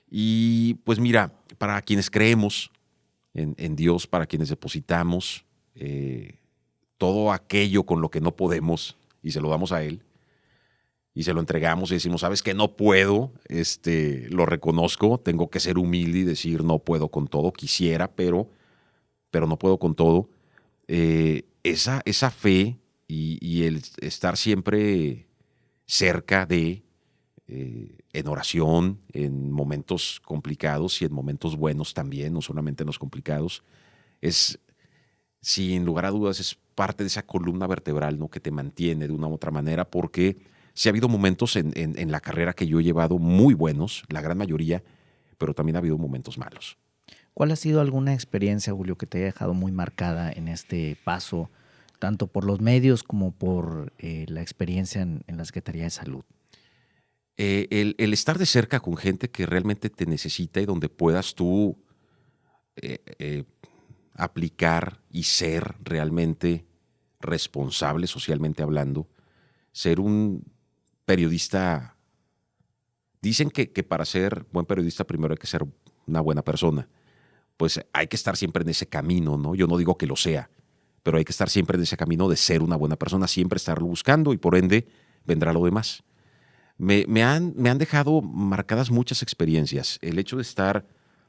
Y pues mira, para quienes creemos en Dios, para quienes depositamos todo aquello con lo que no podemos y se lo damos a Él y se lo entregamos y decimos, sabes que no puedo, lo reconozco, tengo que ser humilde y decir no puedo con todo, quisiera, pero no puedo con todo. Esa fe y el estar siempre cerca en oración, en momentos complicados y en momentos buenos también, no solamente en los complicados, es, sin lugar a dudas, es parte de esa columna vertebral, ¿no? Que te mantiene de una u otra manera, porque sí ha habido momentos en la carrera que yo he llevado muy buenos, la gran mayoría, pero también ha habido momentos malos. ¿Cuál ha sido alguna experiencia, Julio, que te haya dejado muy marcada en este paso, tanto por los medios como por la experiencia en la Secretaría de Salud? El estar de cerca con gente que realmente te necesita y donde puedas tú aplicar y ser realmente responsable socialmente hablando, ser un periodista. Dicen que para ser buen periodista primero hay que ser una buena persona. Pues hay que estar siempre en ese camino, ¿no? Yo no digo que lo sea, pero hay que estar siempre en ese camino de ser una buena persona, siempre estarlo buscando y por ende vendrá lo demás. Me han dejado marcadas muchas experiencias. El hecho de estar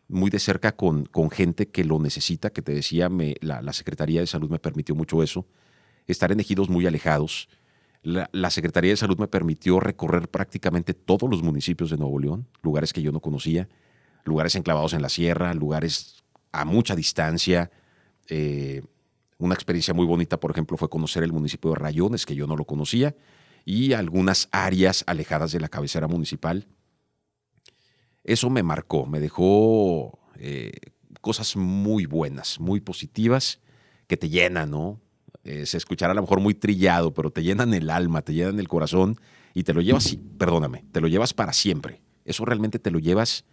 muy de cerca con gente que lo necesita, que te decía, la Secretaría de Salud me permitió mucho eso. Estar en ejidos muy alejados. La Secretaría de Salud me permitió recorrer prácticamente todos los municipios de Nuevo León, lugares que yo no conocía, lugares enclavados en la sierra, lugares a mucha distancia, Una experiencia muy bonita, por ejemplo, fue conocer el municipio de Rayones, que yo no lo conocía, y algunas áreas alejadas de la cabecera municipal. Eso me marcó, me dejó cosas muy buenas, muy positivas, que te llenan, ¿no? Se escuchará a lo mejor muy trillado, pero te llenan el alma, te llenan el corazón y te lo llevas, perdóname, te lo llevas para siempre. Eso realmente te lo llevas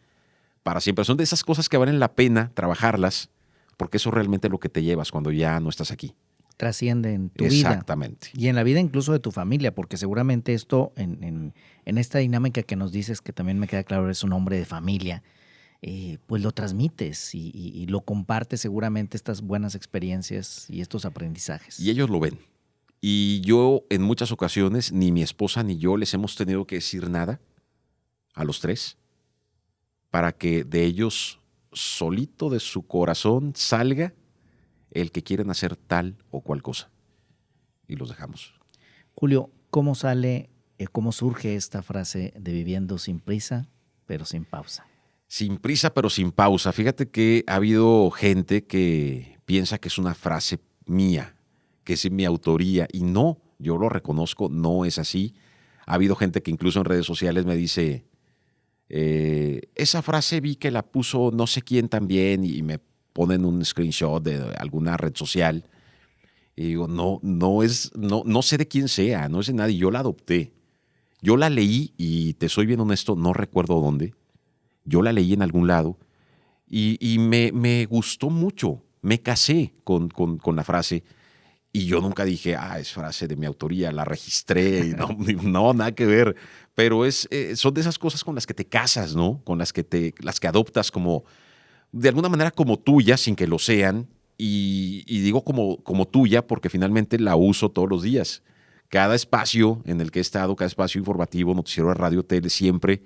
para siempre. Son de esas cosas que valen la pena trabajarlas, porque eso es realmente lo que te llevas cuando ya no estás aquí. Trasciende en tu vida. Exactamente. Y en la vida incluso de tu familia, porque seguramente esto, en esta dinámica que nos dices, que también me queda claro, eres un hombre de familia, pues lo transmites y lo compartes seguramente estas buenas experiencias y estos aprendizajes. Y ellos lo ven. Y yo en muchas ocasiones, ni mi esposa ni yo les hemos tenido que decir nada a los tres para que de ellos solito de su corazón salga el que quieren hacer tal o cual cosa. Y los dejamos. Julio, ¿cómo surge esta frase de viviendo sin prisa, pero sin pausa? Sin prisa, pero sin pausa. Fíjate que ha habido gente que piensa que es una frase mía, que es mi autoría, y no, yo lo reconozco, no es así. Ha habido gente que incluso en redes sociales me dice, esa frase vi que la puso no sé quién también, y me ponen un screenshot de alguna red social. Y digo, no sé de quién sea, no es de nadie, yo la adopté. Yo la leí y te soy bien honesto, no recuerdo dónde. Yo la leí en algún lado y me gustó mucho. Me casé con la frase y yo nunca dije, es frase de mi autoría, la registré. Y no, nada que ver. Pero son de esas cosas con las que te casas, ¿no? Con las que adoptas como, de alguna manera como tuya, sin que lo sean. Y digo como tuya porque finalmente la uso todos los días. Cada espacio en el que he estado, cada espacio informativo, noticiero de radio, tele, siempre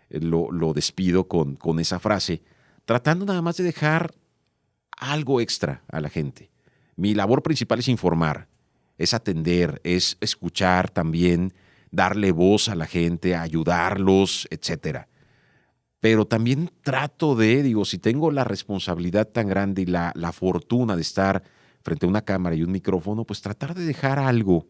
lo despido con esa frase, tratando nada más de dejar algo extra a la gente. Mi labor principal es informar, es atender, es escuchar también, darle voz a la gente, ayudarlos, etcétera. Pero también trato si tengo la responsabilidad tan grande y la fortuna de estar frente a una cámara y un micrófono, pues tratar de dejar algo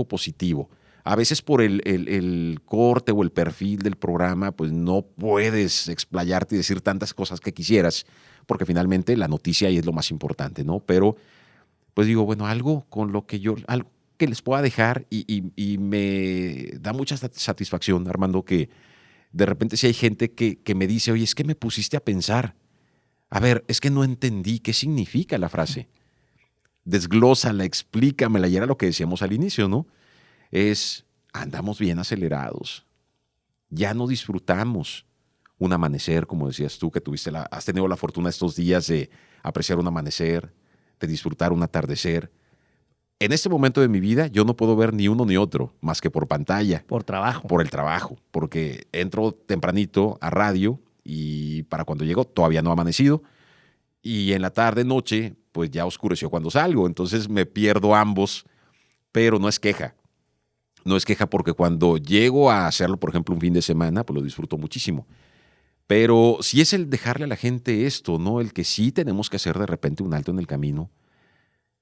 positivo. A veces por el corte o el perfil del programa, pues no puedes explayarte y decir tantas cosas que quisieras, porque finalmente la noticia ahí es lo más importante, ¿no? Pero, pues digo, bueno, algo que les pueda dejar y me da mucha satisfacción, Armando, que de repente si hay gente que me dice, oye, es que me pusiste a pensar. A ver, es que no entendí qué significa la frase. Desglósala, explícamela, y era lo que decíamos al inicio, ¿no? Andamos bien acelerados. Ya no disfrutamos un amanecer, como decías tú, que has tenido la fortuna estos días de apreciar un amanecer, de disfrutar un atardecer. En este momento de mi vida yo no puedo ver ni uno ni otro, más que por pantalla. Por trabajo. Por el trabajo, porque entro tempranito a radio y para cuando llego todavía no ha amanecido. Y en la tarde, noche, pues ya oscureció cuando salgo. Entonces me pierdo ambos, pero no es queja. No es queja porque cuando llego a hacerlo, por ejemplo, un fin de semana, pues lo disfruto muchísimo. Pero sí es el dejarle a la gente esto, ¿no? El que sí tenemos que hacer de repente un alto en el camino.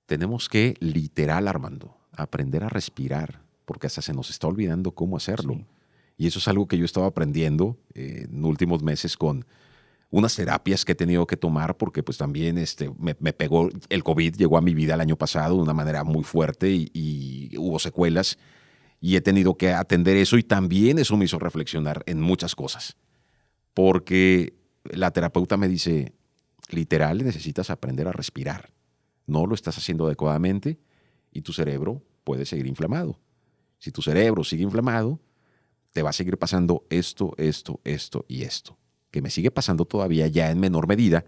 Tenemos que, literal, Armando, aprender a respirar, porque hasta se nos está olvidando cómo hacerlo. Sí. Y eso es algo que yo estaba aprendiendo en últimos meses con unas terapias que he tenido que tomar, porque pues también me pegó el COVID, llegó a mi vida el año pasado de una manera muy fuerte y hubo secuelas. Y he tenido que atender eso y también eso me hizo reflexionar en muchas cosas. Porque la terapeuta me dice, literal, necesitas aprender a respirar. No lo estás haciendo adecuadamente y tu cerebro puede seguir inflamado. Si tu cerebro sigue inflamado, te va a seguir pasando esto y esto. Que me sigue pasando todavía ya en menor medida,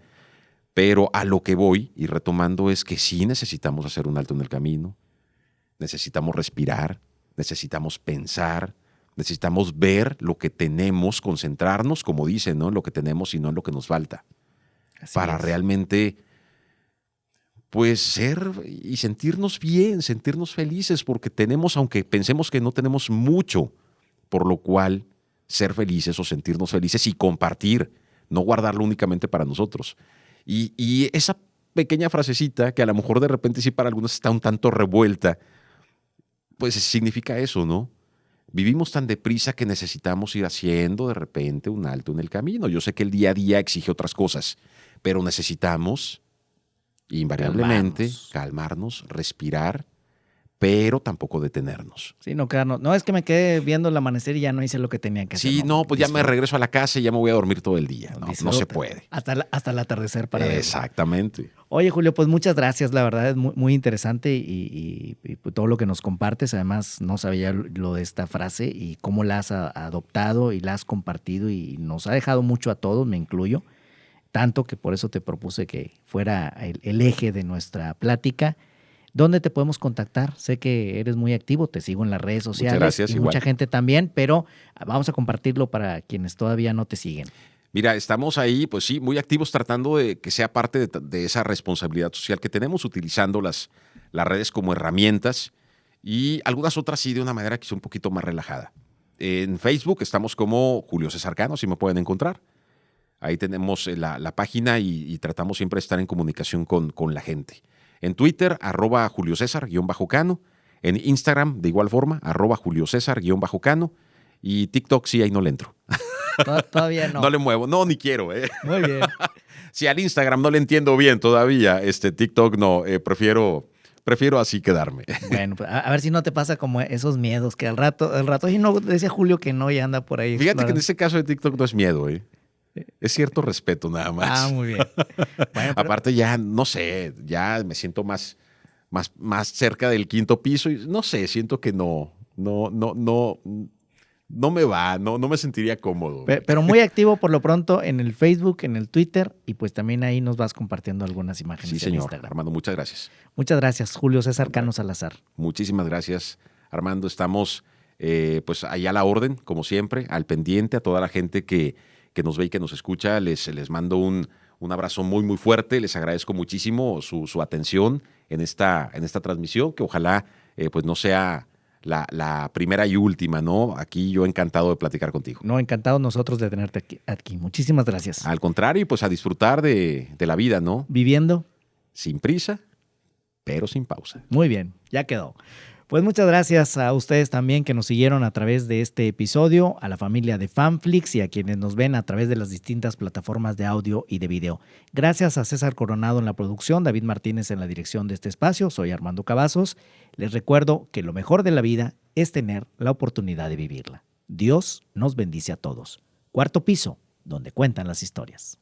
pero a lo que voy y retomando es que sí necesitamos hacer un alto en el camino, necesitamos respirar, necesitamos pensar, necesitamos ver lo que tenemos, concentrarnos, como dicen, ¿no? En lo que tenemos y no en lo que nos falta. Así para es. Realmente, pues, ser y sentirnos bien, sentirnos felices, porque tenemos, aunque pensemos que no tenemos mucho, por lo cual ser felices o sentirnos felices y compartir, no guardarlo únicamente para nosotros. Y esa pequeña frasecita que a lo mejor de repente sí para algunos está un tanto revuelta, pues significa eso, ¿no? Vivimos tan deprisa que necesitamos ir haciendo de repente un alto en el camino. Yo sé que el día a día exige otras cosas, pero necesitamos invariablemente calmarnos, respirar, pero tampoco detenernos. Sí, no quedarnos. No, es que me quedé viendo el amanecer y ya no hice lo que tenía que hacer. Sí, no, pues ya me regreso a la casa y ya me voy a dormir todo el día. No se puede. Hasta el atardecer para verlo. Exactamente. Oye, Julio, pues muchas gracias. La verdad es muy, muy interesante y todo lo que nos compartes. Además, no sabía lo de esta frase y cómo la has adoptado y la has compartido y nos ha dejado mucho a todos, me incluyo. Tanto que por eso te propuse que fuera el eje de nuestra plática. ¿Dónde te podemos contactar? Sé que eres muy activo, te sigo en las redes sociales. Muchas gracias, y igual. Mucha gente también, pero vamos a compartirlo para quienes todavía no te siguen. Mira, estamos ahí, pues sí, muy activos tratando de que sea parte de esa responsabilidad social que tenemos, utilizando las redes como herramientas y algunas otras sí de una manera quizá un poquito más relajada. En Facebook estamos como Julio César Cano, si me pueden encontrar. Ahí tenemos la página y tratamos siempre de estar en comunicación con la gente. En Twitter, @Julio César_Cano. En Instagram, de igual forma, @Julio César_Cano. Y TikTok sí, ahí no le entro. Todavía no. No le muevo, no, ni quiero. Muy bien. Si al Instagram no le entiendo bien todavía, TikTok no, prefiero así quedarme. Bueno, pues a ver si no te pasa como esos miedos que al rato, y no decía Julio que no y anda por ahí. Fíjate que en este caso de TikTok no es miedo, es cierto respeto nada más. Ah, muy bien. Bueno, aparte ya, no sé, ya me siento más cerca del quinto piso y no sé, siento que no me va, no me sentiría cómodo. Pero muy activo por lo pronto en el Facebook, en el Twitter y pues también ahí nos vas compartiendo algunas imágenes sí, en señor. Instagram. Armando, muchas gracias. Muchas gracias, Julio César Cano Salazar. Muchísimas gracias, Armando. Estamos pues ahí a la orden, como siempre, al pendiente, a toda la gente que nos ve y que nos escucha. Les mando un abrazo muy, muy fuerte. Les agradezco muchísimo su atención en esta transmisión, que ojalá pues no sea la primera y última, ¿no? Aquí yo encantado de platicar contigo. No, encantado nosotros de tenerte aquí. Muchísimas gracias. Al contrario, pues a disfrutar de la vida, ¿no? Viviendo. Sin prisa, pero sin pausa. Muy bien, ya quedó. Pues muchas gracias a ustedes también que nos siguieron a través de este episodio, a la familia de Fanflix y a quienes nos ven a través de las distintas plataformas de audio y de video. Gracias a César Coronado en la producción, David Martínez en la dirección de este espacio. Soy Armando Cavazos. Les recuerdo que lo mejor de la vida es tener la oportunidad de vivirla. Dios nos bendice a todos. Cuarto piso, donde cuentan las historias.